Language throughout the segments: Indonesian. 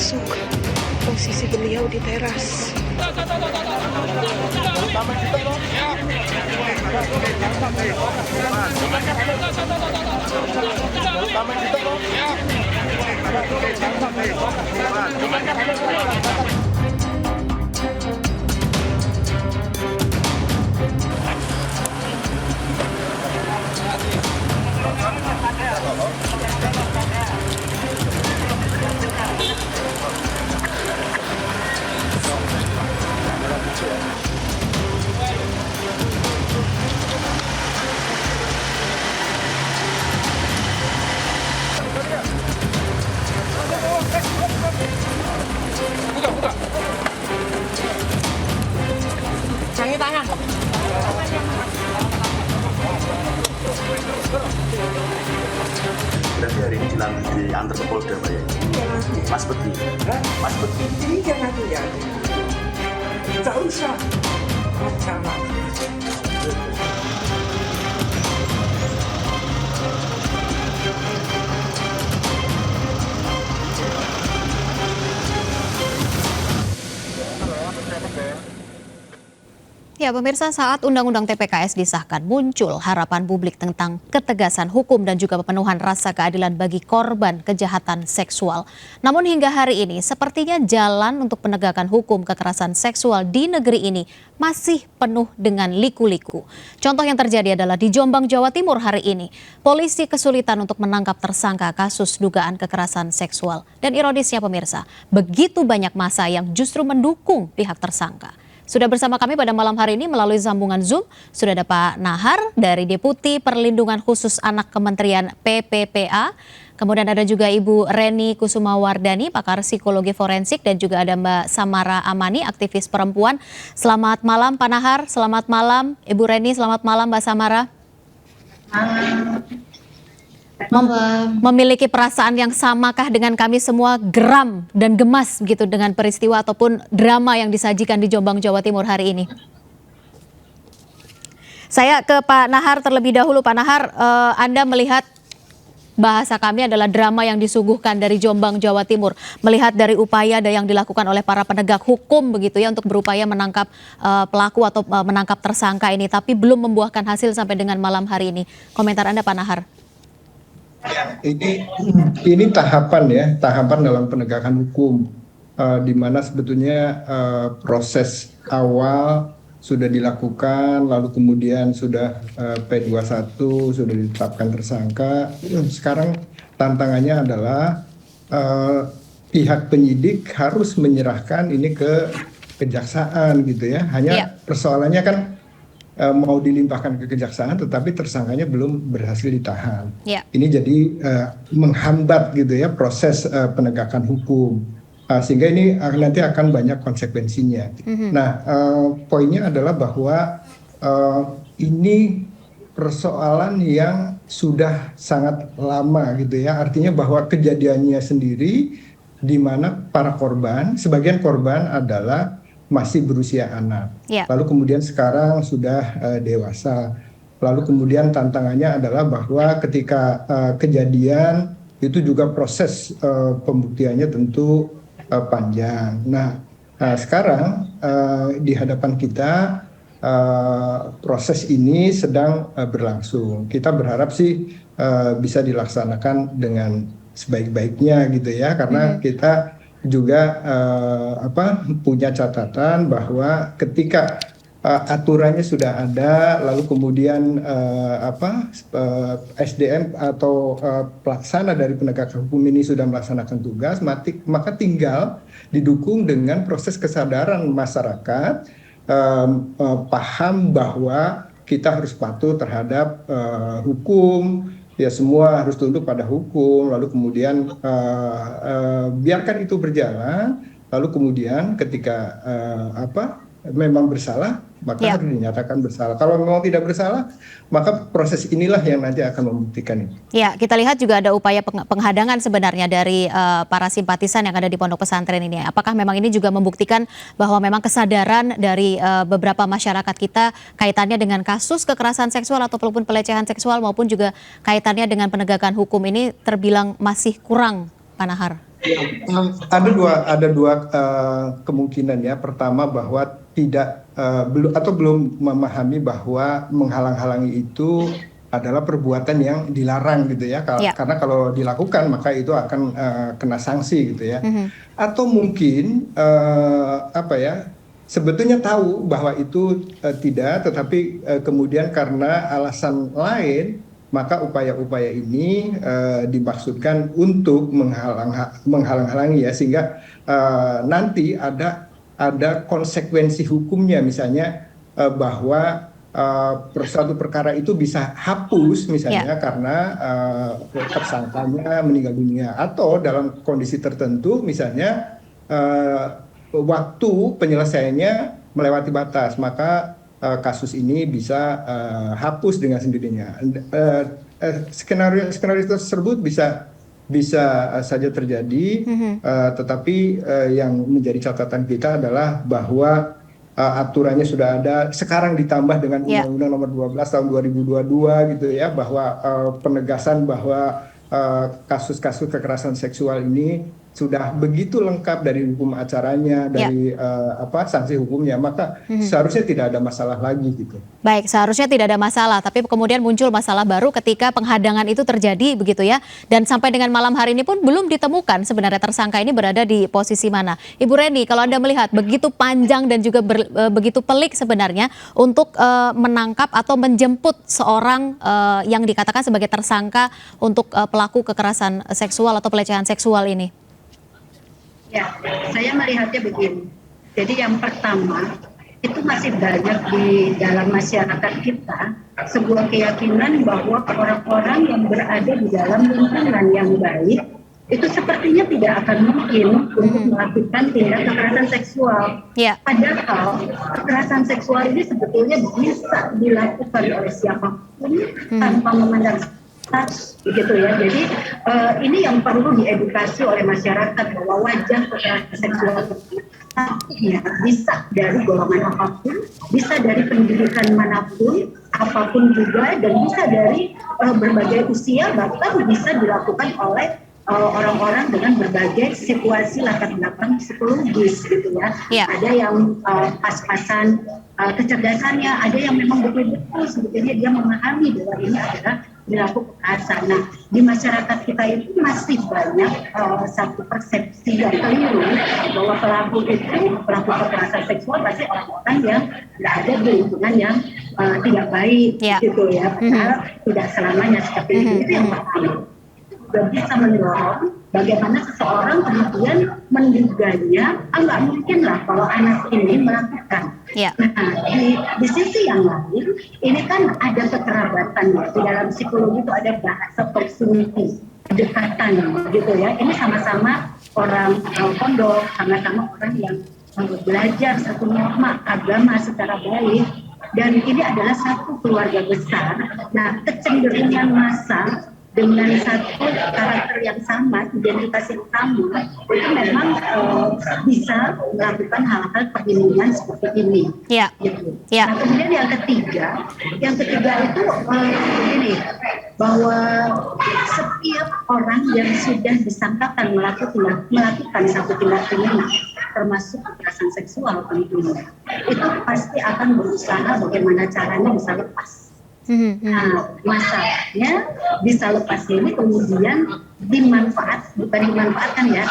masuk. Posisi beliau di teras. Jangan tangan. Berarti hari ini diantar ke Polda, Pak ya? Mas Beti. Mas Beti. Iya nanti ya. Tak usah. Sama. Ya, pemirsa, saat Undang-Undang TPKS disahkan, muncul harapan publik tentang ketegasan hukum dan juga pemenuhan rasa keadilan bagi korban kejahatan seksual. Namun hingga hari ini, sepertinya jalan untuk penegakan hukum kekerasan seksual di negeri ini masih penuh dengan liku-liku. Contoh yang terjadi adalah di Jombang, Jawa Timur hari ini. Polisi kesulitan untuk menangkap tersangka kasus dugaan kekerasan seksual. Dan ironisnya pemirsa, begitu banyak massa yang justru mendukung pihak tersangka. Sudah bersama kami pada malam hari ini melalui sambungan Zoom, sudah ada Pak Nahar dari Deputi Perlindungan Khusus Anak Kementerian PPPA. Kemudian ada juga Ibu Reni Kusumawardani, pakar psikologi forensik, dan juga ada Mbak Samara Amani, aktivis perempuan. Selamat malam Pak Nahar, selamat malam Ibu Reni, selamat malam Mbak Samara. Memiliki perasaan yang samakah dengan kami semua, geram dan gemas gitu dengan peristiwa ataupun drama yang disajikan di Jombang, Jawa Timur hari ini? Saya ke Pak Nahar terlebih dahulu. Pak Nahar, Anda melihat bahasa kami adalah drama yang disuguhkan dari Jombang, Jawa Timur. Melihat dari upaya yang dilakukan oleh para penegak hukum begitu ya untuk berupaya menangkap pelaku atau menangkap tersangka ini, tapi belum membuahkan hasil sampai dengan malam hari ini. Komentar Anda Pak Nahar? Ini tahapan dalam penegakan hukum, di mana sebetulnya proses awal sudah dilakukan, lalu kemudian sudah P21 sudah ditetapkan tersangka. Sekarang tantangannya adalah pihak penyidik harus menyerahkan ini ke kejaksaan gitu ya. Hanya persoalannya kan mau dilimpahkan ke kejaksaan, tetapi tersangkanya belum berhasil ditahan. Ini jadi menghambat gitu ya proses penegakan hukum, sehingga ini nanti akan banyak konsekuensinya. Nah, poinnya adalah bahwa ini persoalan yang sudah sangat lama gitu ya. Artinya bahwa kejadiannya sendiri di mana para korban, sebagian korban adalah masih berusia anak, lalu kemudian sekarang sudah dewasa. Lalu kemudian tantangannya adalah bahwa ketika kejadian itu juga proses pembuktiannya tentu panjang. Nah, sekarang di hadapan kita proses ini sedang berlangsung. Kita berharap sih bisa dilaksanakan dengan sebaik-baiknya gitu ya, karena kita juga punya catatan bahwa ketika aturannya sudah ada, lalu kemudian SDM atau pelaksana dari penegakan hukum ini sudah melaksanakan tugas, maka tinggal didukung dengan proses kesadaran masyarakat, paham bahwa kita harus patuh terhadap hukum. Ya, semua harus tunduk pada hukum, lalu kemudian biarkan itu berjalan, lalu kemudian ketika memang bersalah, maka harus dinyatakan bersalah. Kalau memang tidak bersalah, maka proses inilah yang nanti akan membuktikan itu. Ya, kita lihat juga ada upaya penghadangan sebenarnya dari para simpatisan yang ada di pondok pesantren ini. Apakah memang ini juga membuktikan bahwa memang kesadaran dari beberapa masyarakat kita kaitannya dengan kasus kekerasan seksual ataupun pelecehan seksual maupun juga kaitannya dengan penegakan hukum ini terbilang masih kurang, Pak Nahar? Ada dua kemungkinan ya. Pertama bahwa belum memahami bahwa menghalang-halangi itu adalah perbuatan yang dilarang gitu ya. Karena kalau dilakukan maka itu akan kena sanksi gitu ya. Atau mungkin sebetulnya tahu bahwa itu tidak, tetapi kemudian karena alasan lain maka upaya-upaya ini dimaksudkan untuk menghalang-halangi ya, sehingga nanti ada konsekuensi hukumnya, misalnya bahwa suatu perkara itu bisa hapus misalnya karena tersangkanya meninggal dunia, atau dalam kondisi tertentu misalnya waktu penyelesaiannya melewati batas, maka kasus ini bisa hapus dengan sendirinya. Skenario tersebut bisa saja terjadi, tetapi yang menjadi catatan kita adalah bahwa aturannya sudah ada, sekarang ditambah dengan Undang-Undang Nomor 12 Tahun 2022 gitu ya, bahwa penegasan bahwa kasus-kasus kekerasan seksual ini sudah begitu lengkap dari hukum acaranya, dari sanksi hukumnya, maka seharusnya tidak ada masalah lagi gitu. Baik, seharusnya tidak ada masalah, tapi kemudian muncul masalah baru ketika penghadangan itu terjadi begitu ya. Dan sampai dengan malam hari ini pun belum ditemukan sebenarnya tersangka ini berada di posisi mana. Ibu Reni, kalau Anda melihat begitu panjang dan juga begitu pelik sebenarnya untuk menangkap atau menjemput seorang yang dikatakan sebagai tersangka untuk pelaku kekerasan seksual atau pelecehan seksual ini. Ya, saya melihatnya begini. Jadi yang pertama, itu masih banyak di dalam masyarakat kita sebuah keyakinan bahwa orang-orang yang berada di dalam lingkungan yang baik itu sepertinya tidak akan mungkin untuk melakukan tindak kekerasan seksual. Padahal kekerasan seksual ini sebetulnya bisa dilakukan oleh siapapun tanpa memandang begitu ya. Jadi ini yang perlu diedukasi oleh masyarakat, bahwa wajah kekerasan seksual bisa dari golongan apapun, bisa dari pendidikan manapun, apapun juga, dan bisa dari berbagai usia, bahkan bisa dilakukan oleh orang-orang dengan berbagai situasi latar belakang psikologis gitu ya. Ada yang pas-pasan kecerdasannya, ada yang memang betul-betul sebetulnya dia memahami bahwa ini adalah perilaku kekerasan. Nah, di masyarakat kita itu masih banyak satu persepsi yang keliru bahwa pelaku kekerasan seksual pasti orang-orang yang berada di lingkungan yang tidak baik gitu ya. Padahal tidak selamanya seperti itu. Itu yang pertama. Juga bisa mendorong bagaimana seseorang kemudian menduganya, nggak mungkin lah kalau anak ini melakukan. Nah, di sisi yang lain, ini kan ada kekerabatan ya. Di dalam psikologi itu ada bahasa proximity, kedekatan gitu ya. Ini sama-sama orang pondok, sama-sama orang yang belajar satu norma agama secara baik. Dan ini adalah satu keluarga besar. Nah, kecenderungan massa dengan satu karakter yang sama, identitas yang sama, itu memang bisa melakukan hal-hal perlindungan seperti ini. Gitu. Nah, kemudian yang ketiga itu ini, bahwa setiap orang yang sudah disangkakan melakukan satu tindak pidana, termasuk kekerasan seksual tentunya, itu pasti akan berusaha bagaimana caranya bisa lepas. Nah, masalahnya bisa lepas ini kemudian bukan dimanfaatkan ya.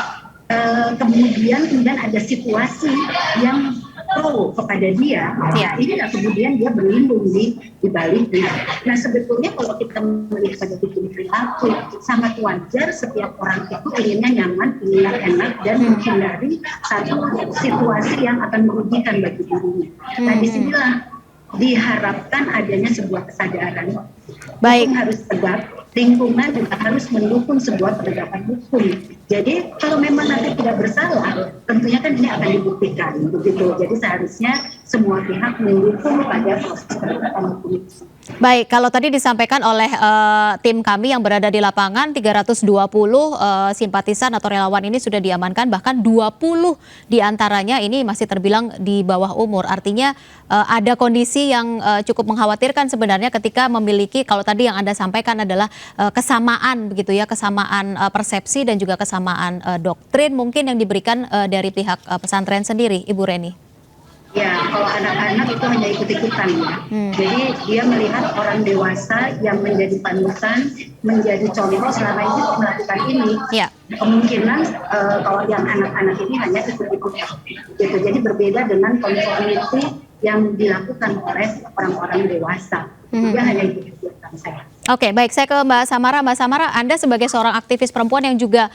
Kemudian ada situasi yang pro kepada dia. Inilah kemudian dia berlindung di baliknya. Nah, sebetulnya kalau kita melihat pada hukum perilaku, sangat wajar setiap orang itu inginnya nyaman, inginnya enak, dan menghindari satu situasi yang akan merugikan bagi dirinya. Nah, disinilah diharapkan adanya sebuah kesadaran. Hukum harus tegak, lingkungan juga harus mendukung sebuah penegakan hukum. Jadi kalau memang nanti tidak bersalah, tentunya kan ini akan dibuktikan begitu. Jadi seharusnya semua pihak mendukung pada proses penegakan hukum itu. Baik, kalau tadi disampaikan oleh tim kami yang berada di lapangan, 320 simpatisan atau relawan ini sudah diamankan, bahkan 20 diantaranya ini masih terbilang di bawah umur. Artinya ada kondisi yang cukup mengkhawatirkan sebenarnya ketika memiliki, kalau tadi yang Anda sampaikan adalah kesamaan begitu ya, kesamaan persepsi dan juga kesamaan doktrin mungkin yang diberikan dari pihak pesantren sendiri, Ibu Reni. Ya, kalau anak-anak itu hanya ikut-ikutan ya. Jadi dia melihat orang dewasa yang menjadi panutan, menjadi contoh selama ini melakukan ini. Ya. Kemungkinan kalau yang anak-anak ini hanya ikut-ikutan. Gitu. Jadi berbeda dengan konformiti yang dilakukan oleh orang-orang dewasa. Dia hanya ikut-ikutan saya. Oke, baik. Saya ke Mbak Samara. Mbak Samara, Anda sebagai seorang aktivis perempuan yang juga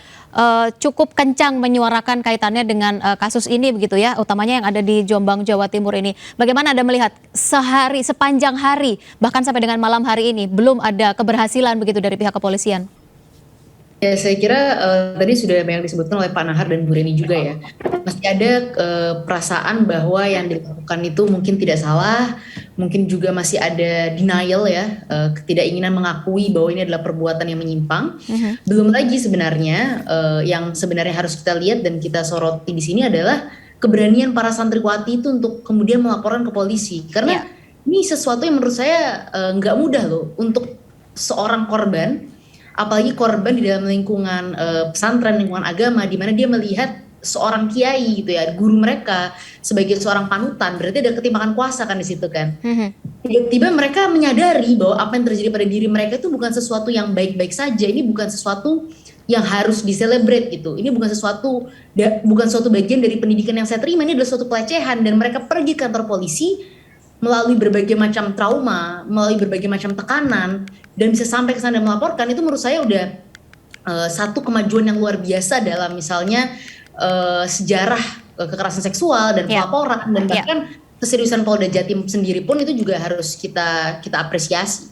cukup kencang menyuarakan kaitannya dengan kasus ini begitu ya, utamanya yang ada di Jombang, Jawa Timur ini. Bagaimana Anda melihat sepanjang hari, bahkan sampai dengan malam hari ini, belum ada keberhasilan begitu dari pihak kepolisian? Ya, saya kira tadi sudah banyak disebutkan oleh Pak Nahar dan Bu Reni juga ya. Masih ada perasaan bahwa yang dilakukan itu mungkin tidak salah, mungkin juga masih ada denial ya, ketidakinginan mengakui bahwa ini adalah perbuatan yang menyimpang. Belum lagi sebenarnya yang sebenarnya harus kita lihat dan kita soroti di sini adalah keberanian para santriwati itu untuk kemudian melaporkan ke polisi. Karena ini sesuatu yang menurut saya nggak mudah loh untuk seorang korban, apalagi korban di dalam lingkungan pesantren, lingkungan agama, di mana dia melihat seorang kiai gitu ya, guru mereka sebagai seorang panutan, berarti ada ketimpangan kuasa kan di situ kan. Tiba-tiba mereka menyadari bahwa apa yang terjadi pada diri mereka itu bukan sesuatu yang baik-baik saja, ini bukan sesuatu yang harus diselebrate gitu. Ini bukan suatu bagian dari pendidikan yang saya terima, ini adalah suatu pelecehan, dan mereka pergi ke kantor polisi melalui berbagai macam trauma, melalui berbagai macam tekanan, dan bisa sampai ke sana dan melaporkan. Itu menurut saya udah satu kemajuan yang luar biasa dalam misalnya sejarah kekerasan seksual dan pelaporan, dan bahkan keseriusan Polda Jatim sendiri pun itu juga harus kita apresiasi.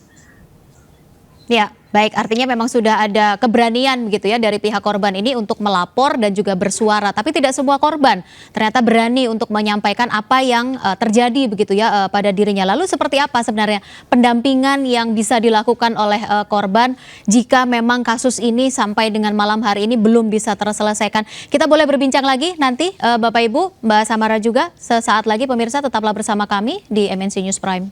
Ya, baik, artinya memang sudah ada keberanian begitu ya dari pihak korban ini untuk melapor dan juga bersuara. Tapi tidak semua korban ternyata berani untuk menyampaikan apa yang terjadi begitu ya pada dirinya. Lalu seperti apa sebenarnya pendampingan yang bisa dilakukan oleh korban jika memang kasus ini sampai dengan malam hari ini belum bisa terselesaikan? Kita boleh berbincang lagi nanti Bapak Ibu, Mbak Samara juga sesaat lagi. Pemirsa tetaplah bersama kami di MNC News Prime.